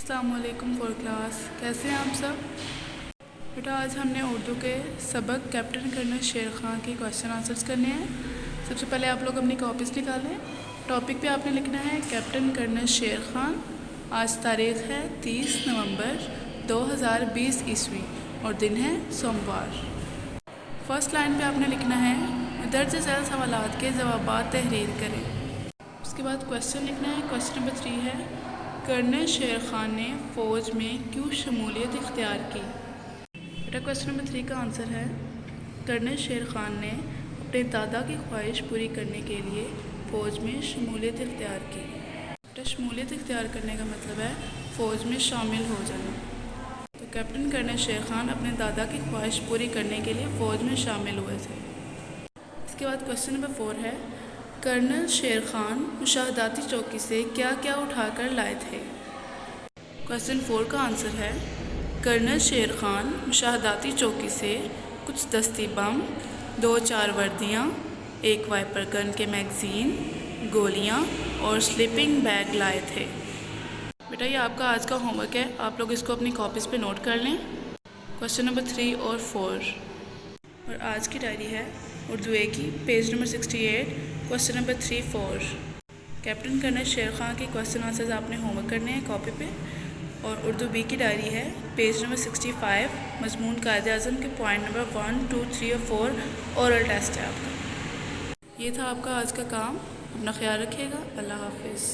अस्सलाम वालेकुम for class. कैसे हैं आप सब? बेटा आज हमने उर्दू के सबक कैप्टन कर्नल शेर ख़ान के क्वेश्चन आंसर्स करने हैं। सबसे पहले आप लोग अपनी कॉपीज़ निकालें। टॉपिक पे आपने लिखना है कैप्टन कर्नल शेर ख़ान। आज तारीख़ है 30 नवंबर 2020 ईस्वी और दिन है सोमवार। फर्स्ट लाइन पे आपने लिखना है दर्ज झैल सवालात के जवाबात तहरीर करें। उसके बाद क्वेश्चन लिखना है। क्वेश्चन नंबर 3 है कर्नल शेर ख़ान ने फ़ौज में क्यों शमूलियत इख्तियार की। बेटा क्वेश्चन नंबर 3 का आंसर है कर्नल शेर ख़ान ने अपने दादा की ख्वाहिश पूरी करने के लिए फ़ौज में शमूलियत इख्तियार की। बेटा शमूलियत इख्तियार करने का मतलब है फ़ौज में शामिल हो जाना। तो कैप्टन कर्नल शेर ख़ान अपने दादा की ख्वाहिश पूरी करने के लिए फ़ौज में शामिल हुए थे। इसके बाद क्वेश्चन नंबर 4 है कर्नल शेर ख़ान मुशाहदाती चौकी से क्या क्या उठाकर लाए थे। क्वेश्चन 4 का आंसर है कर्नल शेर ख़ान मुशाहदाती चौकी से कुछ दस्ती बम, 2-4 वर्दियाँ, एक वाइपर गन के मैगज़ीन, गोलियाँ और स्लीपिंग बैग लाए थे। बेटा ये आपका आज का होमवर्क है, आप लोग इसको अपनी कॉपीज़ पे नोट कर लें। क्वेश्चन नंबर 3 और 4 और आज की डायरी है उर्दू ए की page number 68 question number 3-4। Captain colonel Sher Khan के क्वेश्चन आंसर्स आपने होमवर्क करने हैं कॉपी पे। और उर्दू बी की डायरी है पेज नंबर 65 मज़मून कायदे आज़म के पॉइंट नंबर 1, 2, 3 और 4 ओरल टेस्ट है आपका। ये था आपका आज का काम। अपना ख्याल रखिएगा। अल्लाह हाफिज़।